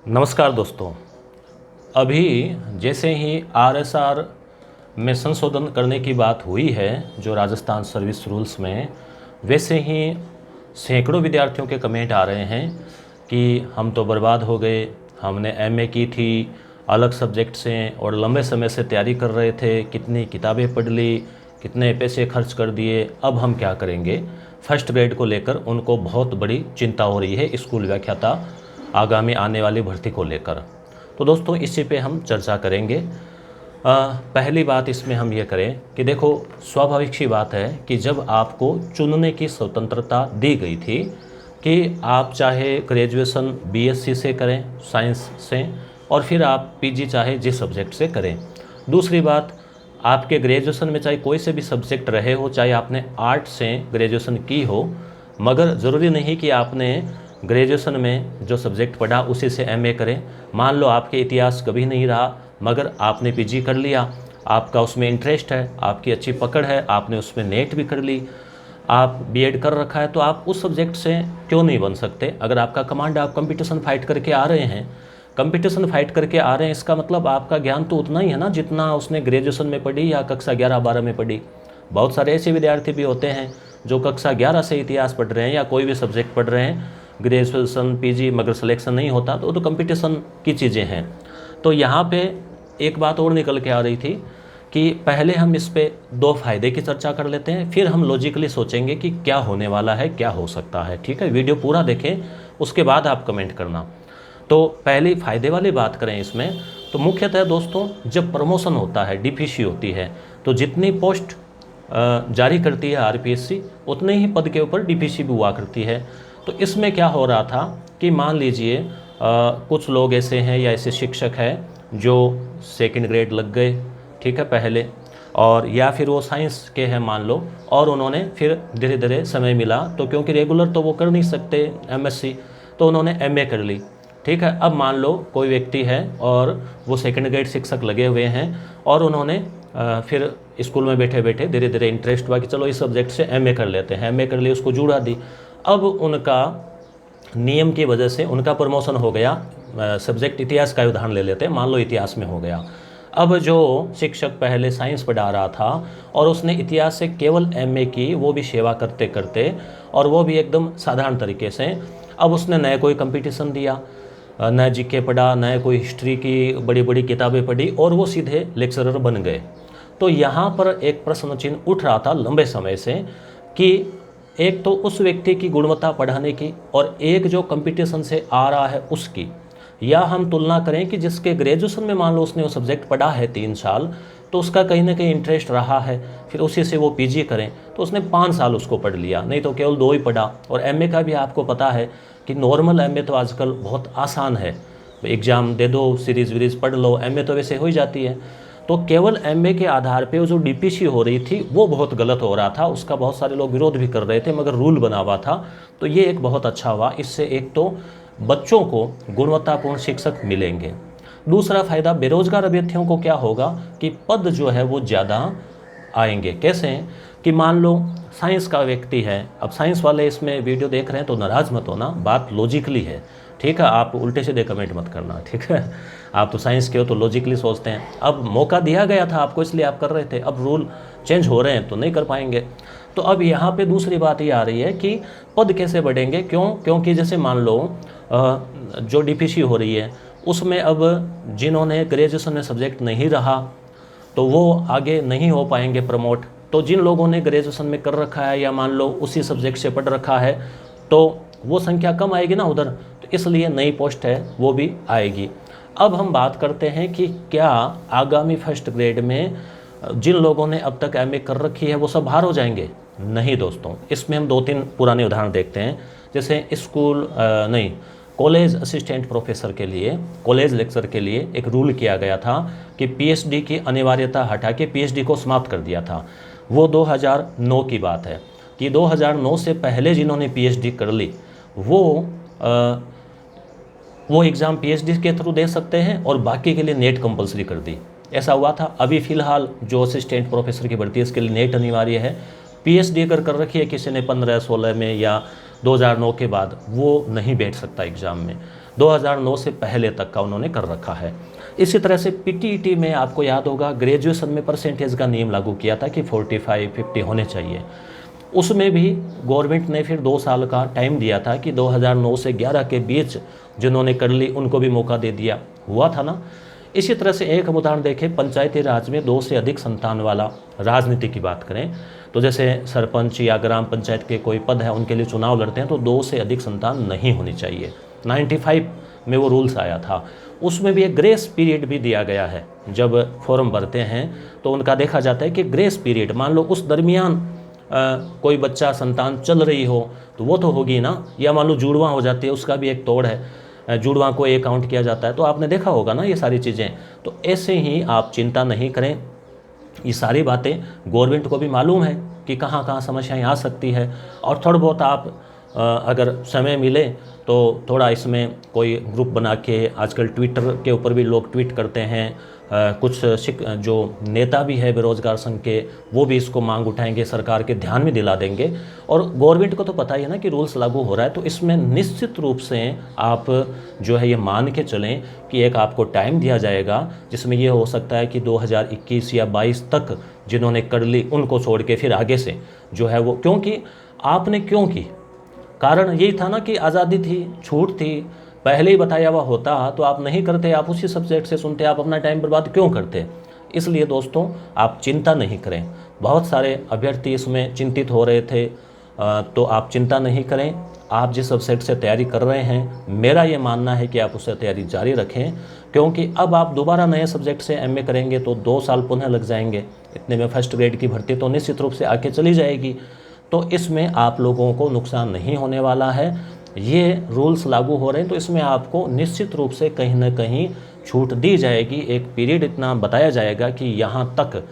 नमस्कार दोस्तों। अभी जैसे ही आरएसआर में संशोधन करने की बात हुई है जो राजस्थान सर्विस रूल्स में, वैसे ही सैकड़ों विद्यार्थियों के कमेंट आ रहे हैं कि हम तो बर्बाद हो गए, हमने एमए की थी अलग सब्जेक्ट से और लंबे समय से तैयारी कर रहे थे, कितनी किताबें पढ़ ली, कितने पैसे खर्च कर दिए, अब हम क्या करेंगे। फर्स्ट ग्रेड को लेकर उनको बहुत बड़ी चिंता हो रही है स्कूल व्याख्याता आगामी आने वाली भर्ती को लेकर। तो दोस्तों इसी पे हम चर्चा करेंगे। पहली बात इसमें हम ये करें कि देखो, स्वाभाविक सी बात है कि जब आपको चुनने की स्वतंत्रता दी गई थी कि आप चाहे ग्रेजुएशन बीएससी से करें साइंस से, और फिर आप पीजी चाहे जिस सब्जेक्ट से करें। दूसरी बात, आपके ग्रेजुएशन में चाहे कोई से भी सब्जेक्ट रहे हो, चाहे आपने आर्ट से ग्रेजुएशन की हो, मगर ज़रूरी नहीं कि आपने ग्रेजुएशन में जो सब्जेक्ट पढ़ा उसी से एमए करें। मान लो आपके इतिहास कभी नहीं रहा मगर आपने पीजी कर लिया, आपका उसमें इंटरेस्ट है, आपकी अच्छी पकड़ है, आपने उसमें नेट भी कर ली, आप बीएड कर रखा है, तो आप उस सब्जेक्ट से क्यों नहीं बन सकते। अगर आपका कमांड, आप कंपटीशन फाइट करके आ रहे हैं, कंपटीशन फाइट करके आ रहे हैं, इसका मतलब आपका ज्ञान तो उतना ही है ना जितना उसने ग्रेजुएशन में पढ़ी या कक्षा 11-12 में पढ़ी। बहुत सारे ऐसे विद्यार्थी भी होते हैं जो कक्षा 11 से इतिहास पढ़ रहे हैं या कोई भी सब्जेक्ट पढ़ रहे हैं, ग्रेजुएशन पीजी, मगर सिलेक्शन नहीं होता, तो कंपटीशन की चीज़ें हैं। तो यहाँ पे एक बात और निकल के आ रही थी कि पहले हम इस पे दो फायदे की चर्चा कर लेते हैं, फिर हम लॉजिकली सोचेंगे कि क्या होने वाला है, क्या हो सकता है। ठीक है, वीडियो पूरा देखें, उसके बाद आप कमेंट करना। तो पहली फ़ायदे वाली बात करें इसमें, तो मुख्यतः दोस्तों जब प्रमोशन होता है, डीपीसी होती है, तो जितनी पोस्ट जारी करती है आरपीएससी, उतने ही पद के ऊपर डीपीसी भी हुआ करती है। तो इसमें क्या हो रहा था कि मान लीजिए कुछ लोग ऐसे हैं या ऐसे शिक्षक हैं जो सेकंड ग्रेड लग गए, ठीक है, पहले, और या फिर वो साइंस के हैं मान लो, और उन्होंने फिर धीरे धीरे समय मिला तो क्योंकि रेगुलर तो वो कर नहीं सकते एमएससी, तो उन्होंने एमए कर ली। ठीक है, अब मान लो कोई व्यक्ति है और वो सेकंड ग्रेड शिक्षक लगे हुए हैं और उन्होंने फिर स्कूल में बैठे बैठे धीरे धीरे इंटरेस्ट हुआ कि चलो इस सब्जेक्ट से एमए कर लेते हैं, एमए कर लिए, उसको जुड़ा दी। अब उनका नियम की वजह से उनका प्रमोशन हो गया। सब्जेक्ट इतिहास का उदाहरण ले लेते हैं, मान लो इतिहास में हो गया। अब जो शिक्षक पहले साइंस पढ़ा रहा था और उसने इतिहास से केवल एमए की, वो भी सेवा करते करते, और वो भी एकदम साधारण तरीके से, अब उसने नया कोई कंपटीशन दिया, नया जीके पढ़ा, नया कोई हिस्ट्री की बड़ी बड़ी किताबें पढ़ी और वो सीधे लेक्चरर बन गए। तो यहाँ पर एक प्रश्न चिन्ह उठ रहा था लंबे समय से कि एक तो उस व्यक्ति की गुणवत्ता पढ़ाने की और एक जो कंपटीशन से आ रहा है उसकी, या हम तुलना करें कि जिसके ग्रेजुएशन में मान लो उसने वो सब्जेक्ट पढ़ा है 3 साल, तो उसका कहीं ना कहीं इंटरेस्ट रहा है, फिर उसी से वो पीजी करें, तो उसने 5 साल उसको पढ़ लिया, नहीं तो केवल 2 ही पढ़ा। और एमए का भी आपको पता है कि नॉर्मल एमए तो आजकल बहुत आसान है, एग्ज़ाम दे दो, सीरीज़ वीरीज़ पढ़ लो, एमए तो वैसे हो ही जाती है। तो केवल एमए के आधार पे वो जो डीपीसी हो रही थी वो बहुत गलत हो रहा था, उसका बहुत सारे लोग विरोध भी कर रहे थे, मगर रूल बना हुआ था। तो ये एक बहुत अच्छा हुआ, इससे एक तो बच्चों को गुणवत्तापूर्ण शिक्षक मिलेंगे। दूसरा फ़ायदा बेरोजगार अभ्यर्थियों को क्या होगा कि पद जो है वो ज़्यादा आएंगे। कैसे कि मान लो साइंस का व्यक्ति है, अब साइंस वाले इसमें वीडियो देख रहे हैं तो नाराज़ मत होना, बात लॉजिकली है, ठीक है, आप उल्टे सीधे कमेंट मत करना, ठीक है। आप तो साइंस के हो तो लॉजिकली सोचते हैं। अब मौका दिया गया था आपको इसलिए आप कर रहे थे, अब रूल चेंज हो रहे हैं तो नहीं कर पाएंगे। तो अब यहाँ पे दूसरी बात ये आ रही है कि पद कैसे बढ़ेंगे, क्योंकि जैसे मान लो जो डीपीसी हो रही है उसमें अब जिन्होंने ग्रेजुएशन में सब्जेक्ट नहीं रहा तो वो आगे नहीं हो पाएंगे प्रमोट। तो जिन लोगों ने ग्रेजुएशन में कर रखा है या मान लो उसी सब्जेक्ट से पढ़ रखा है तो वो संख्या कम आएगी ना उधर, तो इसलिए नई पोस्ट है वो भी आएगी। अब हम बात करते हैं कि क्या आगामी फर्स्ट ग्रेड में जिन लोगों ने अब तक एमए कर रखी है वो सब बाहर हो जाएंगे? नहीं दोस्तों, इसमें हम 2-3 पुराने उदाहरण देखते हैं। जैसे कॉलेज असिस्टेंट प्रोफेसर के लिए, कॉलेज लेक्चर के लिए एक रूल किया गया था कि पीएचडी की अनिवार्यता हटा के पीएचडी को समाप्त कर दिया था। वो 2009 की बात है कि 2009 से पहले जिन्होंने पीएचडी कर ली वो एग्ज़ाम पीएचडी के थ्रू दे सकते हैं और बाकी के लिए नेट कंपलसरी कर दी। ऐसा हुआ था। अभी फ़िलहाल जो असिस्टेंट प्रोफेसर की भर्ती है इसके लिए नेट अनिवार्य है। पीएचडी अगर कर रखी है किसी ने 15-16 में या 2009 के बाद, वो नहीं बैठ सकता एग्ज़ाम में। 2009 से पहले तक का उन्होंने कर रखा है। इसी तरह से पीटीईटी में आपको याद होगा ग्रेजुएशन में परसेंटेज का नियम लागू किया था कि 45-50 होने चाहिए। उसमें भी गवर्नमेंट ने फिर 2 साल का टाइम दिया था कि 2009 से 11 के बीच जिन्होंने कर ली उनको भी मौका दे दिया, हुआ था ना। इसी तरह से एक उदाहरण देखें, पंचायती राज में 2 से अधिक संतान वाला राजनीति की बात करें तो जैसे सरपंच या ग्राम पंचायत के कोई पद है उनके लिए चुनाव लड़ते हैं तो 2 से अधिक संतान नहीं होनी चाहिए। 95 में वो रूल्स आया था, उसमें भी एक ग्रेस पीरियड भी दिया गया है। जब फॉर्म भरते हैं तो उनका देखा जाता है कि ग्रेस पीरियड, मान लो उस दरमियान कोई बच्चा संतान चल रही हो तो वो तो होगी ना, या मान लो जुड़वा हो जाती है उसका भी एक तोड़ है, जुड़वा को एक काउंट किया जाता है। तो आपने देखा होगा ना ये सारी चीज़ें। तो ऐसे ही आप चिंता नहीं करें, ये सारी बातें गवर्नमेंट को भी मालूम है कि कहाँ कहाँ समस्याएं आ सकती है। और थोड़ा बहुत आप अगर समय मिले तो थोड़ा इसमें कोई ग्रुप बना के, आजकल ट्विटर के ऊपर भी लोग ट्वीट करते हैं, कुछ जो नेता भी है बेरोजगार संघ के वो भी इसको मांग उठाएंगे, सरकार के ध्यान में दिला देंगे। और गवर्नमेंट को तो पता ही है ना कि रूल्स लागू हो रहा है, तो इसमें निश्चित रूप से आप जो है ये मान के चलें कि एक आपको टाइम दिया जाएगा जिसमें ये हो सकता है कि 2021 या 22 तक जिन्होंने कर ली उनको छोड़ के फिर आगे से जो है वो, क्योंकि आपने क्यों की, कारण यही था ना कि आज़ादी थी, छूट थी, पहले ही बताया हुआ होता तो आप नहीं करते, आप उसी सब्जेक्ट से सुनते, आप अपना टाइम बर्बाद क्यों करते। इसलिए दोस्तों आप चिंता नहीं करें, बहुत सारे अभ्यर्थी इसमें चिंतित हो रहे थे, तो आप चिंता नहीं करें। आप जिस सब्जेक्ट से तैयारी कर रहे हैं मेरा ये मानना है कि आप उससे तैयारी जारी रखें, क्योंकि अब आप दोबारा नए सब्जेक्ट से एमए करेंगे तो 2 साल पुनः लग जाएंगे। इतने में फर्स्ट ग्रेड की भर्ती तो निश्चित रूप से आके चली जाएगी, तो इसमें आप लोगों को नुकसान नहीं होने वाला है। ये रूल्स लागू हो रहे हैं तो इसमें आपको निश्चित रूप से कहीं ना कहीं छूट दी जाएगी। एक पीरियड इतना बताया जाएगा कि यहाँ तक,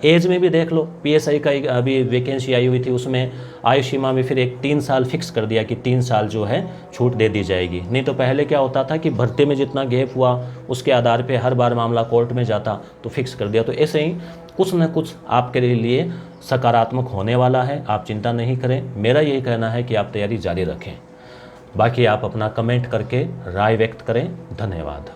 एज में भी देख लो, पीएसआई का अभी वैकेंसी आई हुई थी, उसमें आयु सीमा में फिर एक 3 साल फिक्स कर दिया कि 3 साल जो है छूट दे दी जाएगी। नहीं तो पहले क्या होता था कि भर्ती में जितना गैप हुआ उसके आधार पे हर बार मामला कोर्ट में जाता, तो फिक्स कर दिया। तो ऐसे ही कुछ न कुछ आपके लिए सकारात्मक होने वाला है, आप चिंता नहीं करें। मेरा यही कहना है कि आप तैयारी जारी रखें। बाकी आप अपना कमेंट करके राय व्यक्त करें। धन्यवाद।